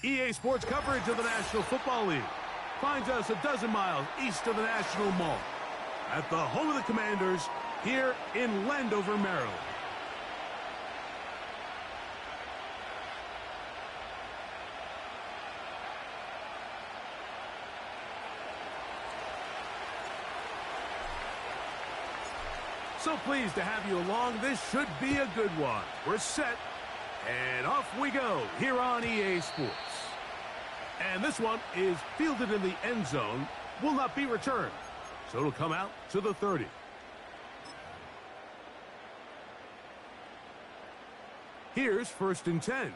EA Sports coverage of the National Football League finds us a dozen miles east of the National Mall at the home of the Commanders here in Landover, Maryland. So pleased to have you along. This should be a good one. We're set, and off we go here on EA Sports. And this one is fielded in the end zone, will not be returned. So it'll come out to the 30. Here's 1st and 10.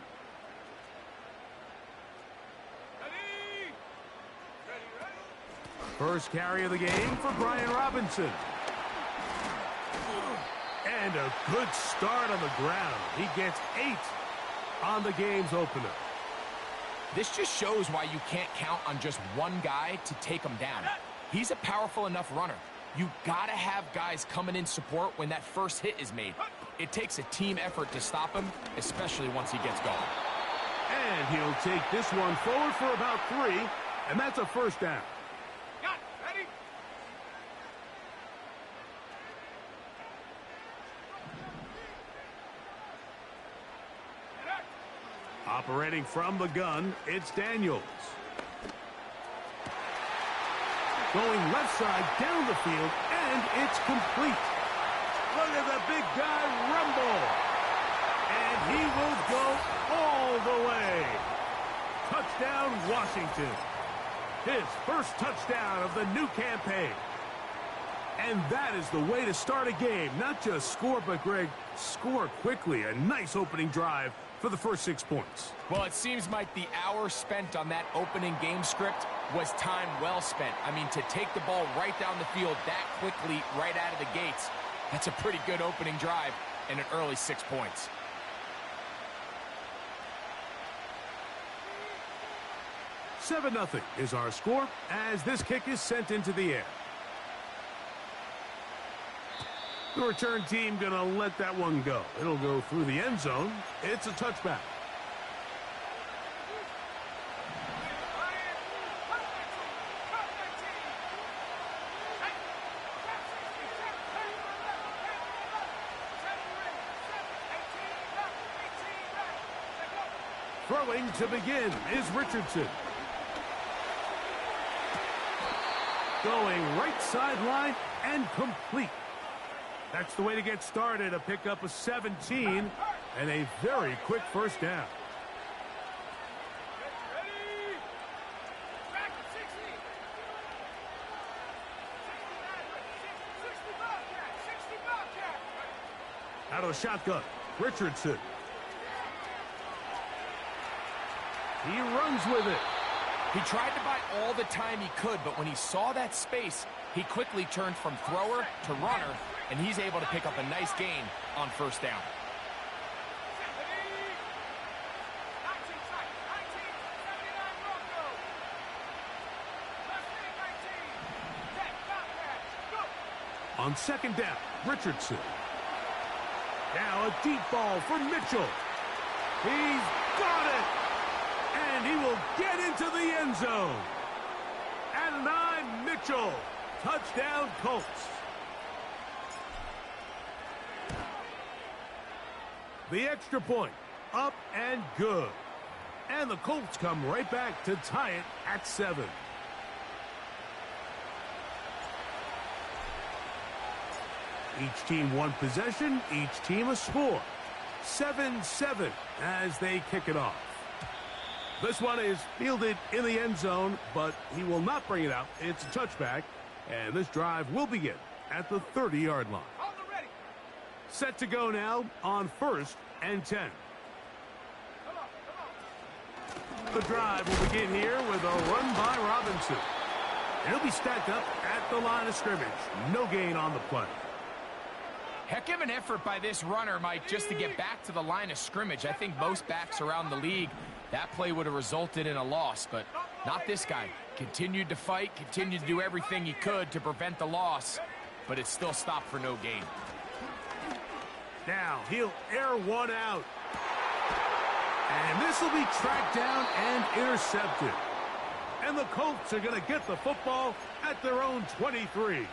First carry of the game for Brian Robinson. And a good start on the ground. He gets 8 on the game's opener. This just shows why you can't count on just one guy to take him down. He's a powerful enough runner. You gotta have guys coming in support when that first hit is made. It takes a team effort to stop him, especially once he gets going. And he'll take this one forward for about 3, and that's a 1st down. Operating from the gun, it's Daniels. Going left side down the field, and it's complete. Look at the big guy rumble. And he will go all the way. Touchdown, Washington. His first touchdown of the new campaign. And that is the way to start a game. Not just score, but, Greg, score quickly. A nice opening drive for the first 6 points. Well, it seems like the hour spent on that opening game script was time well spent. I mean, to take the ball right down the field that quickly, right out of the gates, that's a pretty good opening drive and an early 6 points. $7-0 is our score as this kick is sent into the air. The return team going to let that one go. It'll go through the end zone. It's a touchback. Throwing to begin is Richardson. Going right sideline and complete. That's the way to get started, a pickup of 17 and a very quick 1st down. Out of the shotgun, Richardson. He runs with it. He tried to buy all the time he could, but when he saw that space, he quickly turned from thrower to runner, and he's able to pick up a nice gain on 1st down. On 2nd down, Richardson. Now a deep ball for Mitchell. He's got it! And he will get into the end zone. At 9, Mitchell. Touchdown, Colts. The extra point, up and good. And the Colts come right back to tie it at 7. Each team one possession, each team a score. 7-7 as they kick it off. This one is fielded in the end zone, but he will not bring it out. It's a touchback, and this drive will begin at the 30-yard line. Set to go now on 1st and 10. The drive will begin here with a run by Robinson. He'll be stacked up at the line of scrimmage. No gain on the play. Heck of an effort by this runner, Mike, just to get back to the line of scrimmage. I think most backs around the league, that play would have resulted in a loss, but not this guy. Continued to fight, continued to do everything he could to prevent the loss, but it still stopped for no gain. Now he'll air one out. And this will be tracked down and intercepted. And the Colts are going to get the football at their own 23.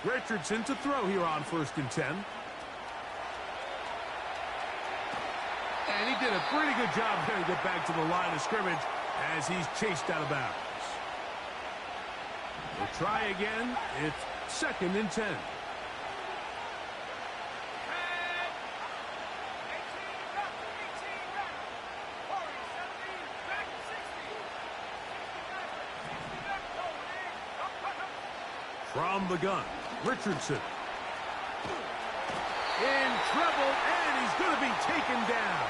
Richardson to throw here on 1st and 10. And he did a pretty good job there to get back to the line of scrimmage as he's chased out of bounds. We'll try again. It's 2nd and 10. From the gun, Richardson. In trouble, and he's going to be taken down.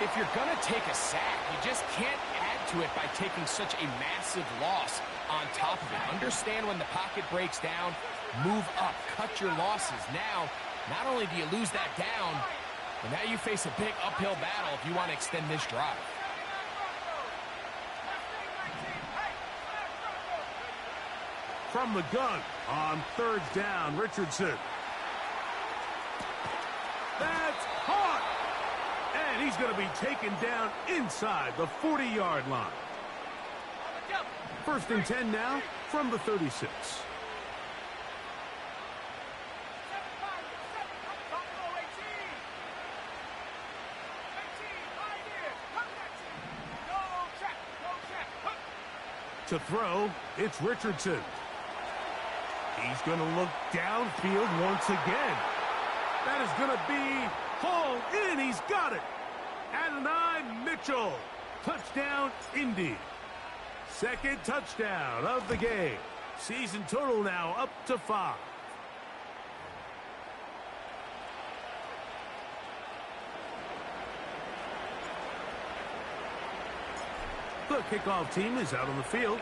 If you're going to take a sack, you just can't add to it by taking such a massive loss on top of it. Understand when the pocket breaks down, move up, cut your losses. Now, not only do you lose that down, but now you face a big uphill battle if you want to extend this drive. From the gun on 3rd down, Richardson. That's caught! And he's going to be taken down inside the 40-yard line. 1st and 10 now from the 36. To throw, it's Richardson. He's going to look downfield once again. That is going to be hauled in. He's got it. Adonai Mitchell. Touchdown, Indy. 2nd touchdown of the game. Season total now up to 5. The kickoff team is out on the field,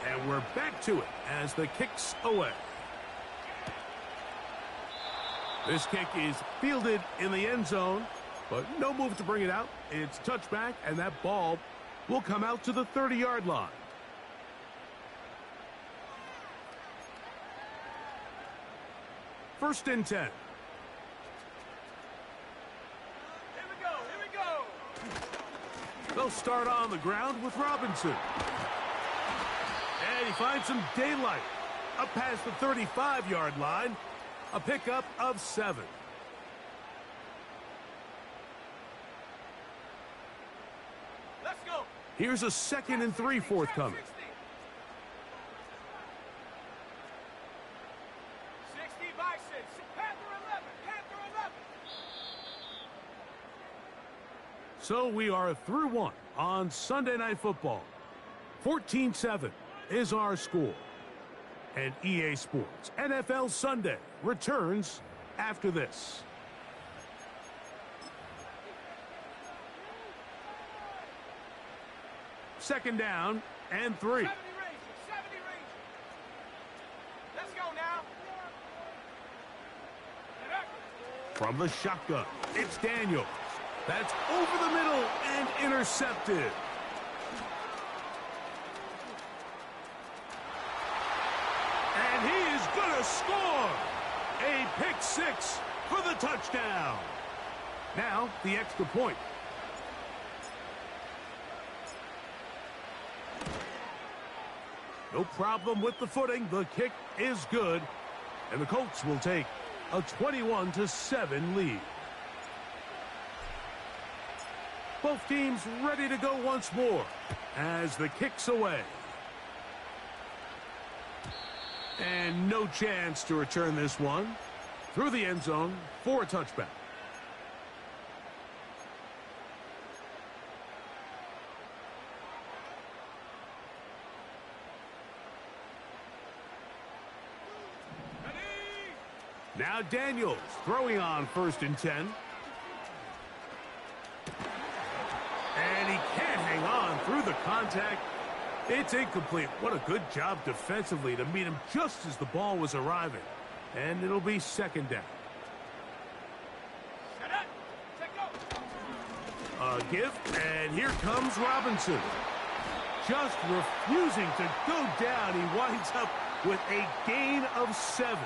and we're back to it as the kick's away. This kick is fielded in the end zone, but no move to bring it out. It's touchback, and that ball will come out to the 30-yard line. First and 10. Here we go, here we go. They'll start on the ground with Robinson. And he finds some daylight up past the 35-yard line. A pickup of 7. Let's go. Here's a 2nd and 3 forthcoming. 60 Bison, Panther 11, Panther 11. So we are through 1 on Sunday Night Football. 14-7 is our score. And EA Sports NFL Sunday returns after this. Second down and 3. 70 Rangers, 70 Rangers. Let's go now. From the shotgun, it's Daniels. That's over the middle and intercepted. And he is going to score. A pick 6 for the touchdown. Now, the extra point. No problem with the footing. The kick is good. And the Colts will take a 21-7 lead. Both teams ready to go once more as the kick's away. And no chance to return this one through the end zone for a touchback. Now Daniels throwing on 1st and 10. And he can't hang on through the contact. It's incomplete. What a good job defensively to meet him just as the ball was arriving. And it'll be 2nd down. A give, and here comes Robinson. Just refusing to go down. He winds up with a gain of 7.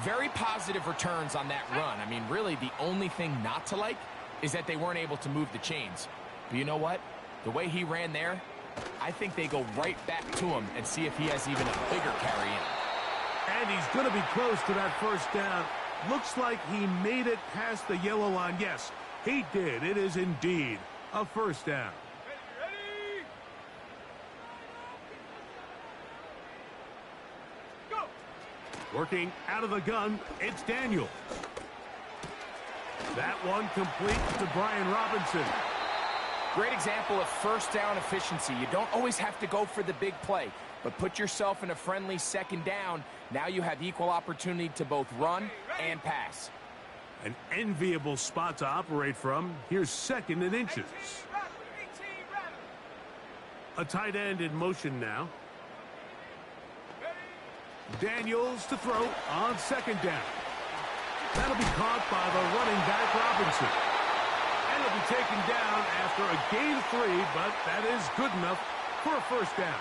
Very positive returns on that run. I mean, really, the only thing not to like is that they weren't able to move the chains. But you know what? The way he ran there, I think they go right back to him and see if he has even a bigger carry in. And he's going to be close to that first down. Looks like he made it past the yellow line. Yes, he did. It is indeed a first down. Ready? Go! Working out of the gun, it's Daniel. That one complete to Brian Robinson. Great example of first down efficiency. You don't always have to go for the big play, but put yourself in a friendly second down. Now you have equal opportunity to both run and pass. An enviable spot to operate from. Here's 2nd and inches. A tight end in motion now. Daniels to throw on 2nd down. That'll be caught by the running back Robinson. And it'll be taken down after a gain of 3, but that is good enough for a first down.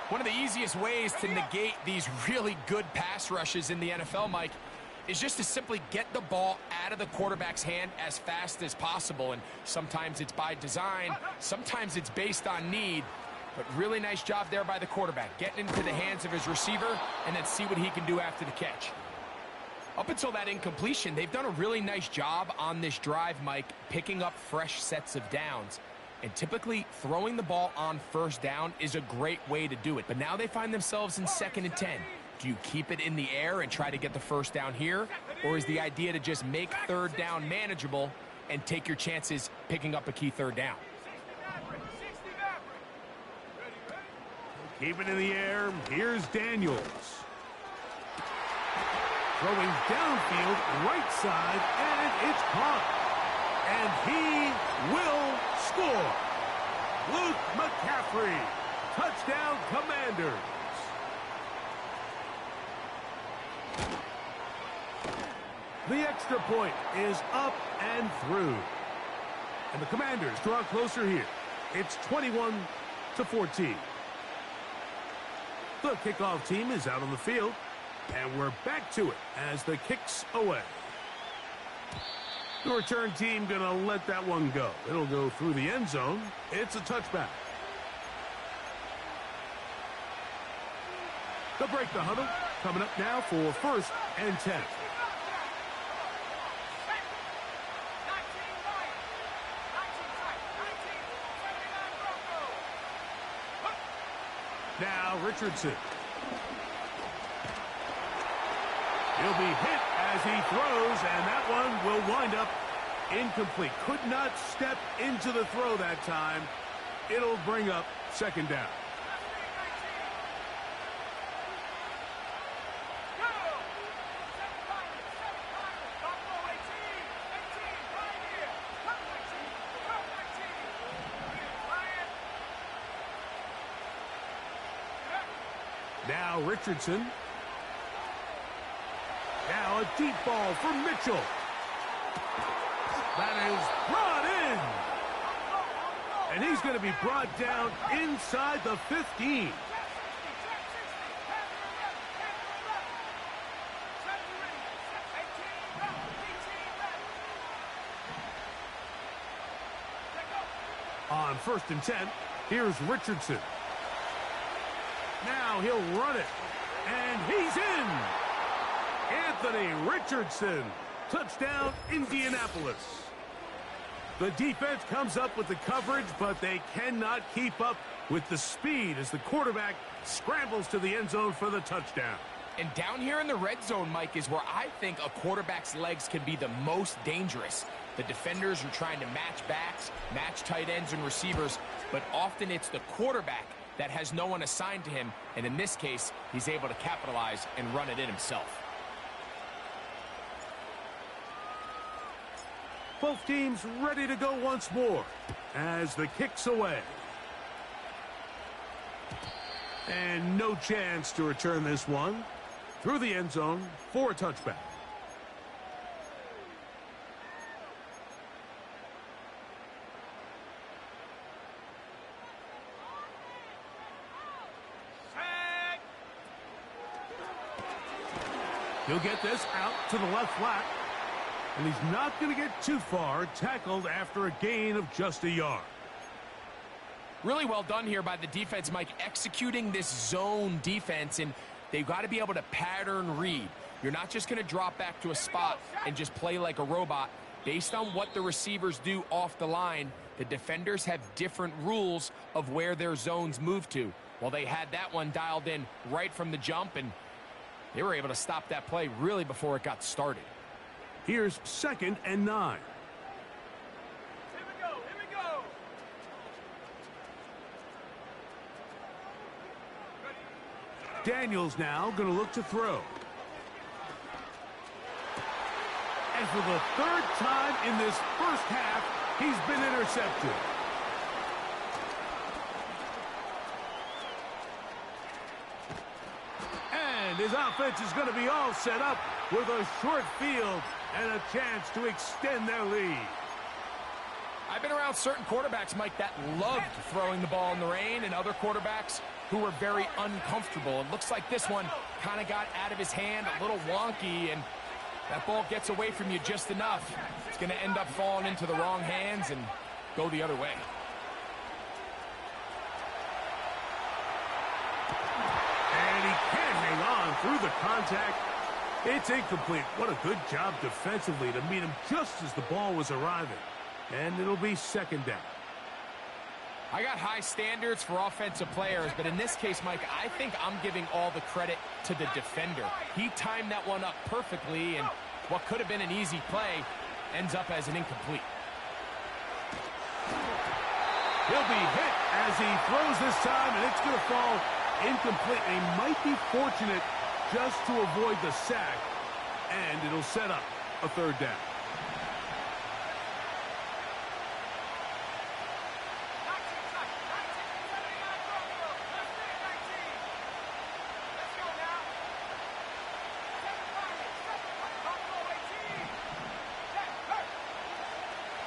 One of the easiest ways to negate these really good pass rushes in the NFL, Mike, is just to simply get the ball out of the quarterback's hand as fast as possible. And sometimes it's by design, sometimes it's based on need. But really nice job there by the quarterback, getting into the hands of his receiver and then see what he can do after the catch. Up until that incompletion, they've done a really nice job on this drive, Mike, picking up fresh sets of downs. And typically, throwing the ball on first down is a great way to do it. But now they find themselves in 2nd and 10. Do you keep it in the air and try to get the first down here? Or is the idea to just make 3rd down manageable and take your chances picking up a key 3rd down? Keep it in the air. Here's Daniels. Throwing downfield, right side, and it's caught. And he will score. Luke McCaffrey. Touchdown, Commanders. The extra point is up and through. And the Commanders draw closer here. It's 21-14. The kickoff team is out on the field. And we're back to it as the kick's away. The return team going to let that one go. It'll go through the end zone. It's a touchback. They'll break the huddle. Coming up now for 1st and 10. Now Richardson. He'll be hit as he throws, and that one will wind up incomplete. Could not step into the throw that time. It'll bring up 2nd down. Now Richardson. Now a deep ball for Mitchell. That is brought in. And he's going to be brought down inside the 15. On 1st and 10, here's Richardson. Now he'll run it. And he's in. Anthony Richardson. Touchdown, Indianapolis. The defense comes up with the coverage, but they cannot keep up with the speed as the quarterback scrambles to the end zone for the touchdown. And down here in the red zone, Mike, is where I think a quarterback's legs can be the most dangerous. The defenders are trying to match backs, match tight ends and receivers, but often it's the quarterback that has no one assigned to him, and in this case, he's able to capitalize and run it in himself. Both teams ready to go once more as the kick's away. And no chance to return this one through the end zone for a touchback. He'll get this out to the left flat. And he's not going to get too far, tackled after a gain of just a yard. Really well done here by the defense, Mike, executing this zone defense, and they've got to be able to pattern read. You're not just going to drop back to a spot and just play like a robot. Based on what the receivers do off the line, the defenders have different rules of where their zones move to. Well, they had that one dialed in right from the jump, and they were able to stop that play really before it got started. Here's 2nd and 9. Here we go, here we go. Daniels now going to look to throw. And for the 3rd time in this first half, he's been intercepted. And his offense is going to be all set up with a short field and a chance to extend their lead. I've been around certain quarterbacks, Mike, that loved throwing the ball in the rain, and other quarterbacks who were very uncomfortable. It looks like this one kind of got out of his hand, a little wonky, and that ball gets away from you just enough. It's going to end up falling into the wrong hands and go the other way. And he can't hang on through the contact. It's incomplete. What a good job defensively to meet him just as the ball was arriving. And it'll be 2nd down. I got high standards for offensive players, but in this case, Mike, I think I'm giving all the credit to the defender. He timed that one up perfectly, and what could have been an easy play ends up as an incomplete. He'll be hit as he throws this time, and it's going to fall incomplete. He might be fortunate just to avoid the sack, and it'll set up a 3rd down.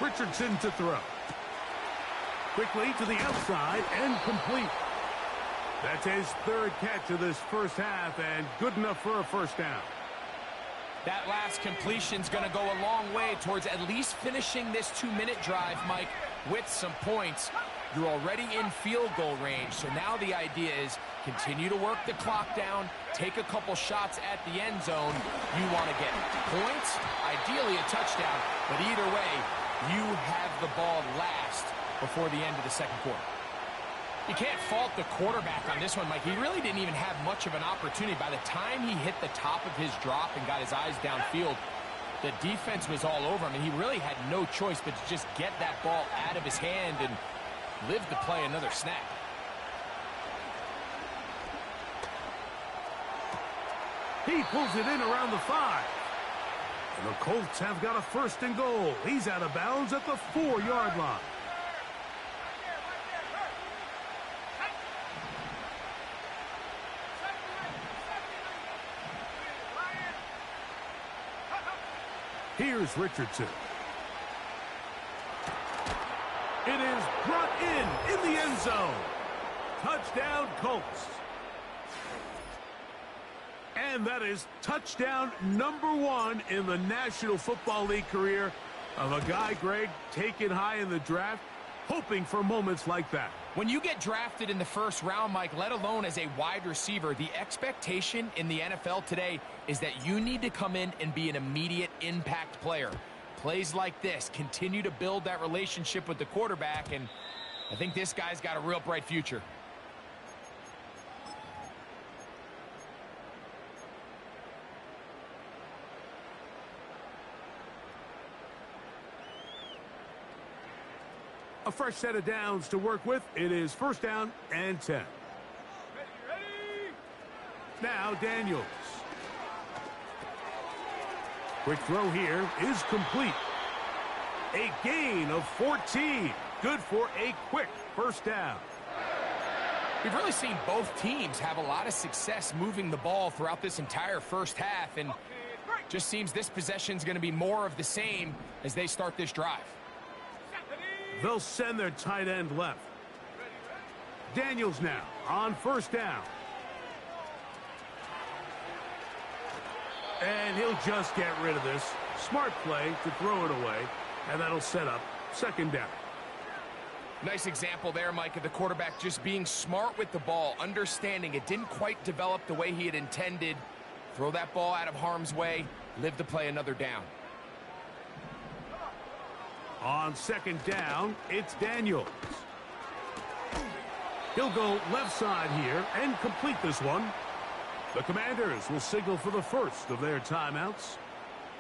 Richardson to throw. Quickly to the outside and complete. That's his 3rd catch of this first half and good enough for a 1st down. That last completion's going to go a long way towards at least finishing this 2-minute drive, Mike, with some points. You're already in field goal range, so now the idea is continue to work the clock down, take a couple shots at the end zone. You want to get points, ideally a touchdown, but either way, you have the ball last before the end of the 2nd quarter. You can't fault the quarterback on this one, Mike. He really didn't even have much of an opportunity. By the time he hit the top of his drop and got his eyes downfield, the defense was all over him, and he really had no choice but to just get that ball out of his hand and live to play another snap. He pulls it in around the 5. And the Colts have got a 1st and goal. He's out of bounds at the 4-yard line. Here's Richardson. It is brought in the end zone. Touchdown, Colts. And that is touchdown number 1 in the National Football League career of a guy, Greg, taken high in the draft, hoping for moments like that. When you get drafted in the 1st round, Mike, let alone as a wide receiver, the expectation in the NFL today is that you need to come in and be an immediate impact player. Plays like this continue to build that relationship with the quarterback, and I think this guy's got a real bright future. A fresh set of downs to work with. It is 1st down and 10. Ready. Now Daniels. Quick throw here is complete. A gain of 14. Good for a quick 1st down. We've really seen both teams have a lot of success moving the ball throughout this entire first half, and just seems this possession's going to be more of the same as they start this drive. They'll send their tight end left. Daniels now on 1st down. And he'll just get rid of this. Smart play to throw it away. And that'll set up second down. Nice example there, Mike, of the quarterback just being smart with the ball, understanding it didn't quite develop the way he had intended. Throw that ball out of harm's way, live to play another down. On second down, it's Daniels. He'll go left side here and complete this one. The Commanders will signal for the first of their timeouts.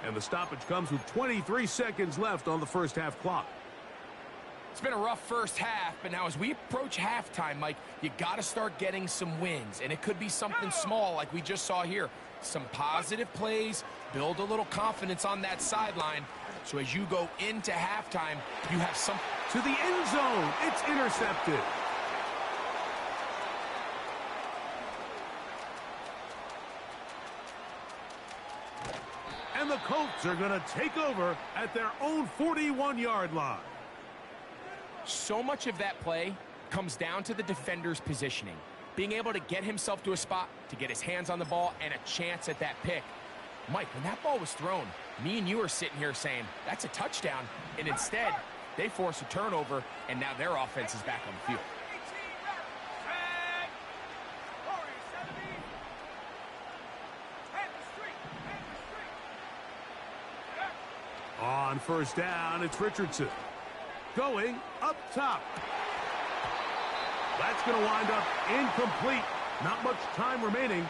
And the stoppage comes with 23 seconds left on the first half clock. It's been a rough first half, but now as we approach halftime, Mike, you got to start getting some wins. And it could be something small like we just saw here. Some positive plays, build a little confidence on that sideline. So as you go into halftime, you have some... To the end zone, it's intercepted. And the Colts are going to take over at their own 41-yard line. So much of that play comes down to the defender's positioning. Being able to get himself to a spot, to get his hands on the ball, and a chance at that pick. Mike, when that ball was thrown, me and you are sitting here saying, that's a touchdown. And instead, they force a turnover, and now their offense is back on the field. On first down, it's Richardson. Going up top. That's going to wind up incomplete. Not much time remaining.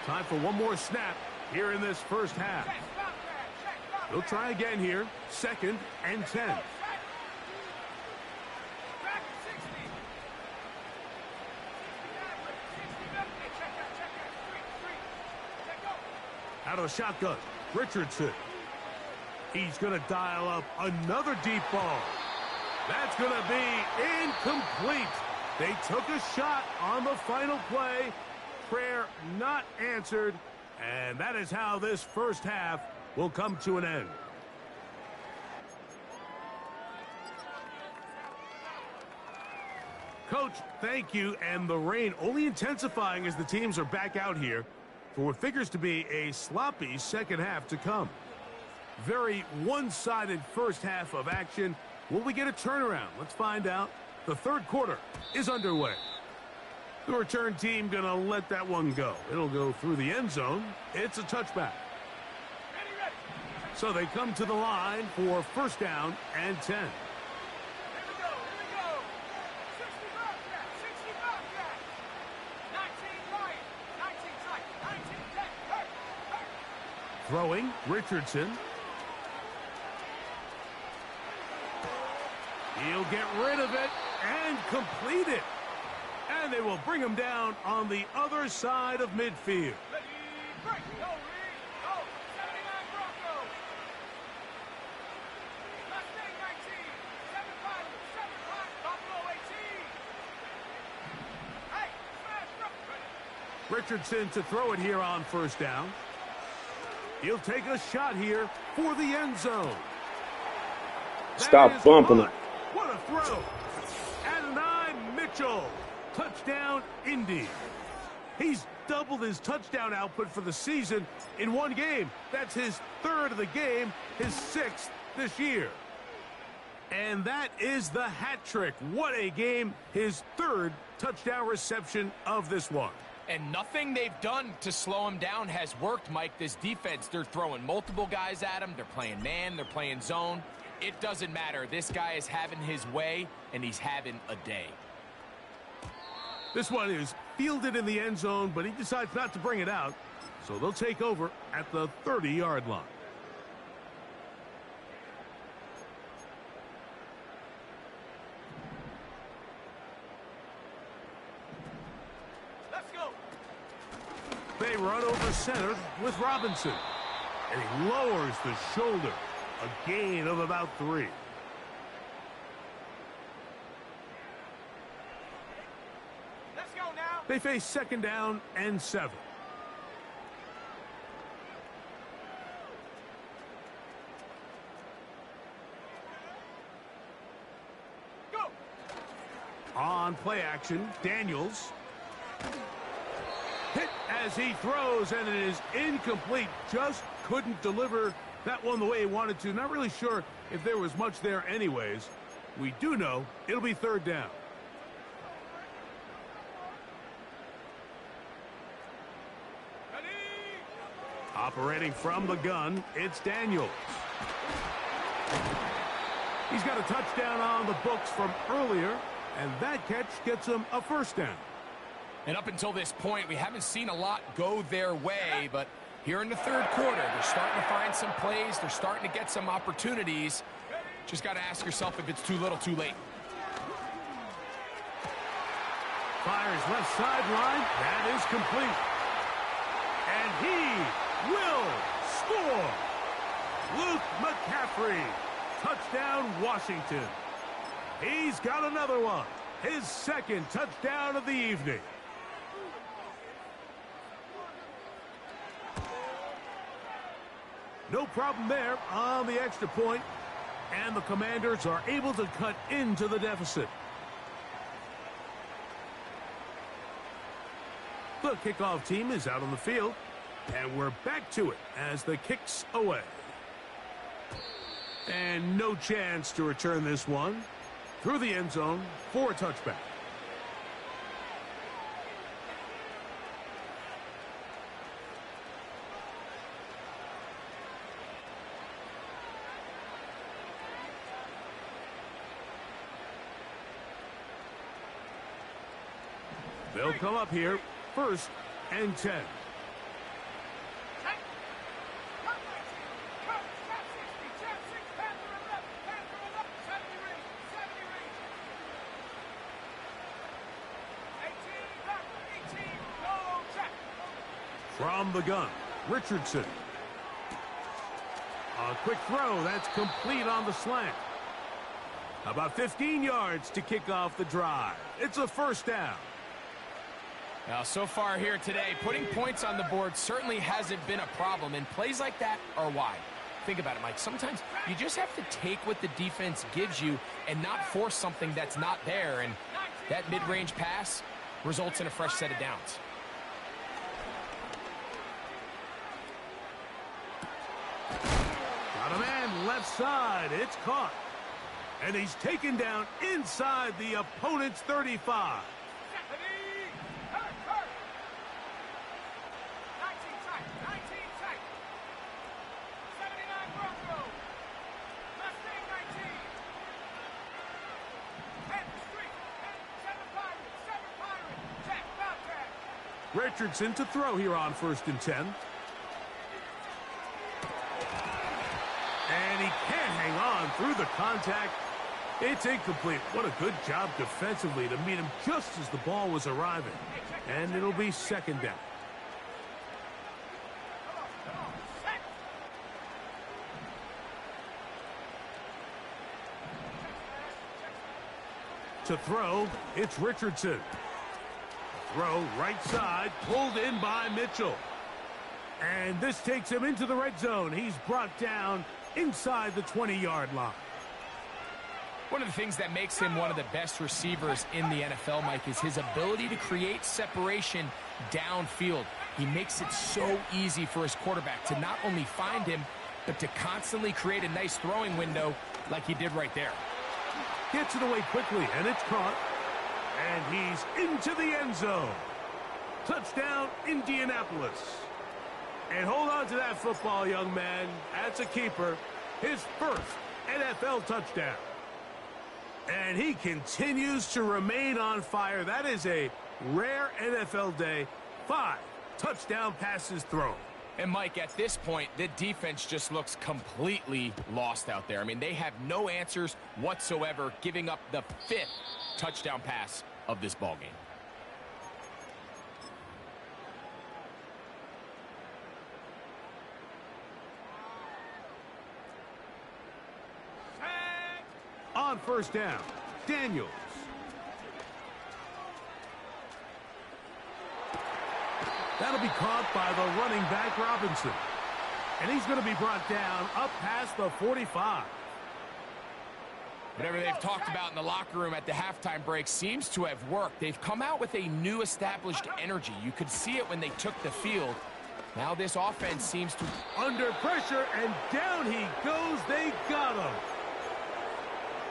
Time for one more snap here in this first half. They'll try again here. Second and 10. Out of the shotgun, Richardson. He's going to dial up another deep ball. That's going to be incomplete. They took a shot on the final play. Prayer not answered. And that is how this first half will come to an end. Coach, thank you. And the rain only intensifying as the teams are back out here for what figures to be a sloppy second half to come. Very one-sided first half of action. Will we get a turnaround? Let's find out. The third quarter is underway. The return team going to let that one go. It'll go through the end zone. It's a touchback. So they come to the line for first down and 10. Throwing, Richardson. He'll get rid of it and complete it. And they will bring him down on the other side of midfield. Richardson to throw it here on first down. He'll take a shot here for the end zone. Stop bumping it. What a throw. Adonai Mitchell. Touchdown, Indy. He's doubled his touchdown output for the season in one game. That's his third of the game, his sixth this year. And that is the hat trick. What a game. His third touchdown reception of this one. And nothing they've done to slow him down has worked, Mike. This defense, they're throwing multiple guys at him. They're playing man. They're playing zone. It doesn't matter. This guy is having his way, and he's having a day. This one is fielded in the end zone, but he decides not to bring it out. So they'll take over at the 30-yard line. They run over center with Robinson. And he lowers the shoulder. A gain of about 3. Let's go now. They face second down and 7. Go. On play action, Daniels. Hit as he throws, and it is incomplete, just couldn't deliver that one the way he wanted to. Not really sure if there was much there anyways. We do know it'll be third down. Operating from the gun, it's Daniels. He's got a touchdown on the books from earlier, and that catch gets him a first down. And up until this point, we haven't seen a lot go their way, but here in the third quarter, they're starting to find some plays. They're starting to get some opportunities. Just got to ask yourself if it's too little, too late. Fires left sideline. That is complete. And he will score. Luke McCaffrey. Touchdown, Washington. He's got another one. His second touchdown of the evening. No problem there on the extra point, and the Commanders are able to cut into the deficit. The kickoff team is out on the field, and we're back to it as the kick's away. And no chance to return this one through the end zone for a touchback. They'll come up here, 1st and 10. From the gun, Richardson. A quick throw, that's complete on the slant. About 15 yards to kick off the drive. It's a first down. Now, so far here today, putting points on the board certainly hasn't been a problem, and plays like that are why. Think about it, Mike. Sometimes you just have to take what the defense gives you and not force something that's not there, and that mid-range pass results in a fresh set of downs. Got a man left side. It's caught. And he's taken down inside the opponent's 35. Richardson to throw here on 1st and 10. And he can't hang on through the contact. It's incomplete. What a good job defensively to meet him just as the ball was arriving. And it'll be 2nd down. To throw, it's Richardson. Throw right side, pulled in by Mitchell. And this takes him into the red zone. He's brought down inside the 20-yard line. One of the things that makes him one of the best receivers in the NFL, Mike, is his ability to create separation downfield. He makes it so easy for his quarterback to not only find him, but to constantly create a nice throwing window like he did right there. Gets it away quickly, and it's caught. And he's into the end zone. Touchdown, Indianapolis. And hold on to that football, young man. That's a keeper. His first NFL touchdown. And he continues to remain on fire. That is a rare NFL day. 5 touchdown passes thrown. And, Mike, at this point, the defense just looks completely lost out there. I mean, they have no answers whatsoever, giving up the 5th touchdown pass of this ballgame. On 1st down, Daniels. That'll be caught by the running back, Robinson. And he's going to be brought down up past the 45. Whatever they've talked about in the locker room at the halftime break seems to have worked. They've come out with a new established energy. You could see it when they took the field. Now this offense seems to... Under pressure, and down he goes. They got him.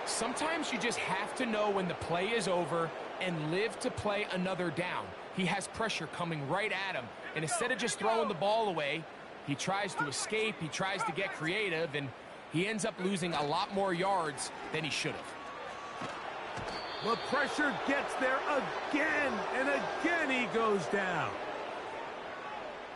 Sometimes you just have to know when the play is over and live to play another down. He has pressure coming right at him, and instead of just throwing the ball away, he tries to escape, he tries to get creative, and he ends up losing a lot more yards than he should have. The pressure gets there again, and again he goes down.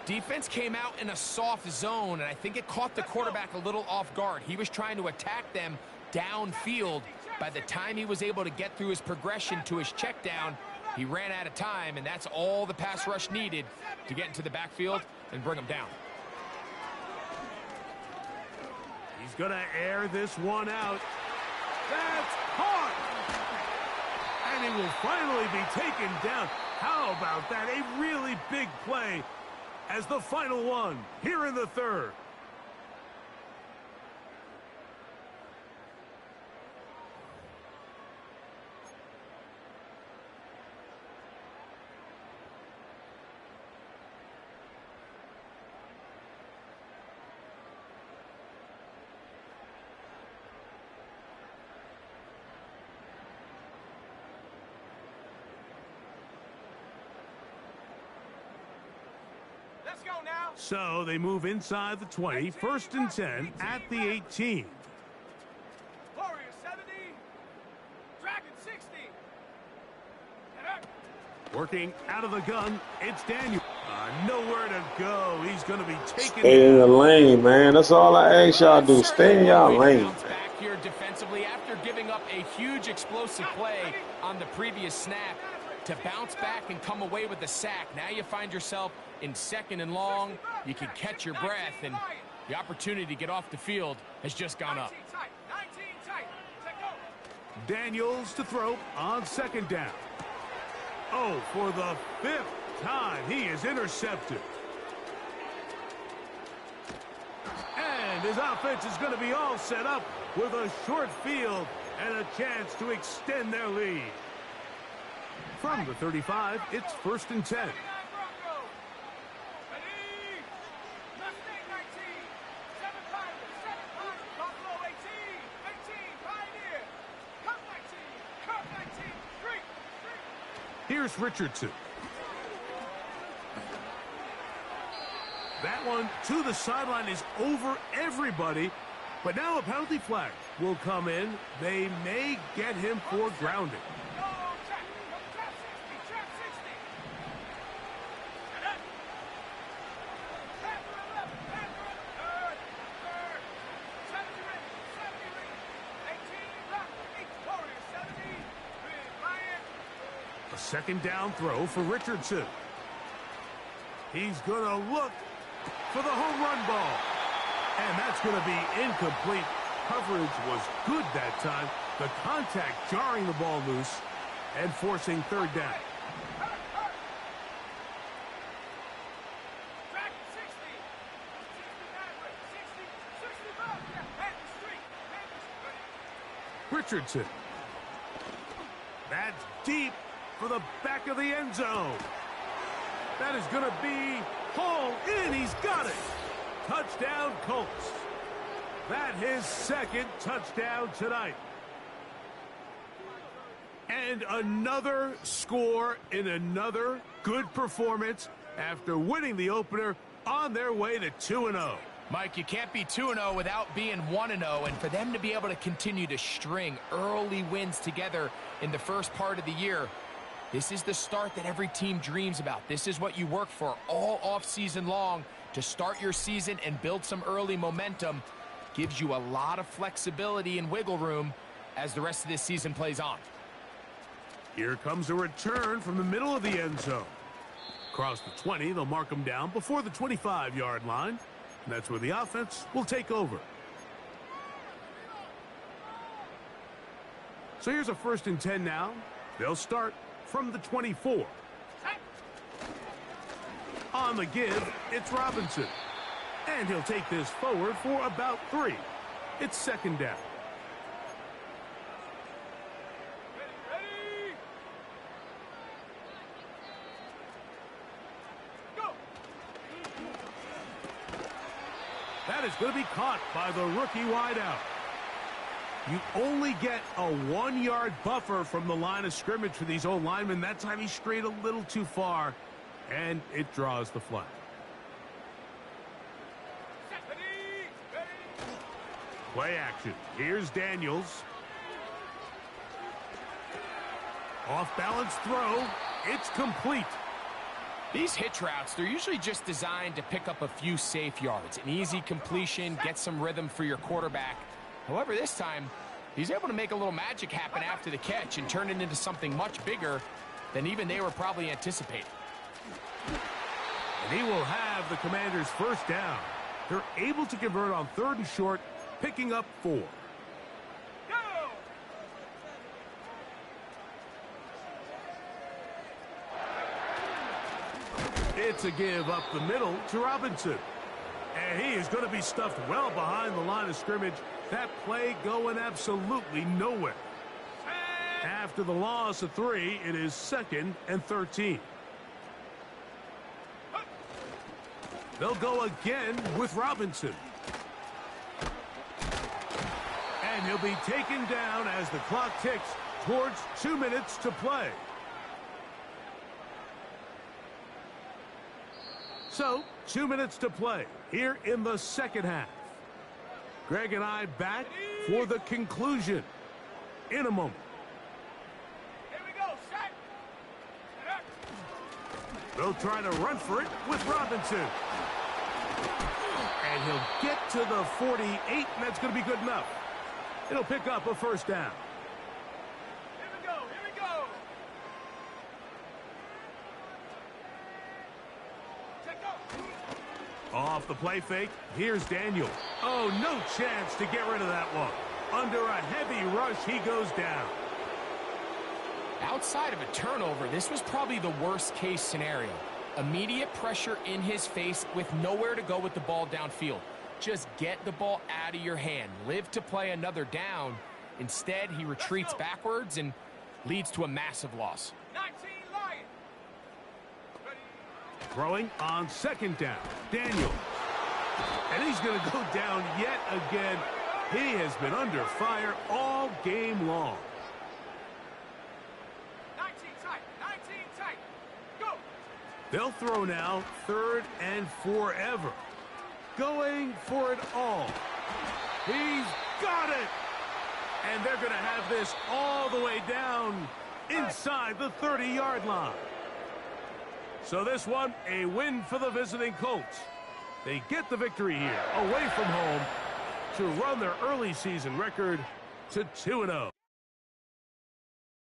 Defense came out in a soft zone, and I think it caught the quarterback a little off guard. He was trying to attack them downfield. By the time he was able to get through his progression to his check down, he ran out of time, and that's all the pass rush needed to get into the backfield and bring him down. He's going to air this one out. That's caught! And he will finally be taken down. How about that? A really big play as the final one here in the third. Let's go now. So they move inside the 20, first and 10 at the 18. Warrior 70. Dragon 60. Working out of the gun, it's Daniel. Nowhere to go. He's going to be taken. Stay in the lane, man. That's all I ask y'all to do. Stay in y'all lane. Back here defensively after giving up a huge explosive play on the previous snap. To bounce back and come away with the sack. Now you find yourself in second and long. You can catch your breath, and the opportunity to get off the field has just gone up. 19 tight. Let go. Daniels to throw on second down. Oh, for the 5th time, he is intercepted. And his offense is going to be all set up with a short field and a chance to extend their lead. From the 35, it's first and 10. Ready. Mustang 19. 7 Pirates. Buffalo 18. 18. Pioneer. Cup 19. Cup 19. Street. Here's Richardson. That one to the sideline is over everybody. But now a penalty flag will come in. They may get him for grounding. Second down throw for Richardson. He's going to look for the home run ball. And that's going to be incomplete. Coverage was good that time. The contact jarring the ball loose and forcing third down. Richardson. That's deep for the back of the end zone. That is going to be hauled in. He's got it. Touchdown, Colts. That his second touchdown tonight. And another score in another good performance after winning the opener on their way to 2-0. Mike, you can't be 2-0 without being 1-0, and for them to be able to continue to string early wins together in the first part of the year, this is the start that every team dreams about. This is what you work for all offseason long to start your season and build some early momentum. Gives you a lot of flexibility and wiggle room as the rest of this season plays on. Here comes a return from the middle of the end zone. Across the 20, they'll mark him down before the 25-yard line. And that's where the offense will take over. So here's a first and 10 now. They'll start from the 24. On the give, it's Robinson. And he'll take this forward for about 3. It's second down. Ready. Go. going to be caught by the rookie wideout. You only get a 1-yard buffer from the line of scrimmage for these old linemen. That time he strayed a little too far, and it draws the flag. Play action. Here's Daniels. Off-balance throw. It's complete. These hitch routes, they're usually just designed to pick up a few safe yards. An easy completion, get some rhythm for your quarterback. However, this time, he's able to make a little magic happen after the catch and turn it into something much bigger than even they were probably anticipating. And he will have the Commanders' first down. They're able to convert on 3rd and short, picking up 4. It's a give up the middle to Robinson. And he is going to be stuffed well behind the line of scrimmage. That play going absolutely nowhere. After the loss of 3, it is 2nd and 13. They'll go again with Robinson. And he'll be taken down as the clock ticks towards 2 minutes to play. So, 2 minutes to play here in the second half. Greg and I back for the conclusion in a moment. Here we go, set. They'll try to run for it with Robinson. And he'll get to the 48, and that's going to be good enough. It'll pick up a first down. Here we go, here we go. Check out. Off the play fake, here's Daniel. Oh, no chance to get rid of that one. Under a heavy rush, he goes down. Outside of a turnover, this was probably the worst-case scenario. Immediate pressure in his face with nowhere to go with the ball downfield. Just get the ball out of your hand. Live to play another down. Instead, he retreats backwards and leads to a massive loss. 19 Lions. Ready. Throwing on 2nd down, Daniel. And he's going to go down yet again. He has been under fire all game long. 19 tight, 19 tight. Go. They'll throw now 3rd and forever. Going for it all. He's got it. And they're going to have this all the way down inside the 30-yard line. So this one, a win for the visiting Colts. They get the victory here away from home to run their early season record to 2-0.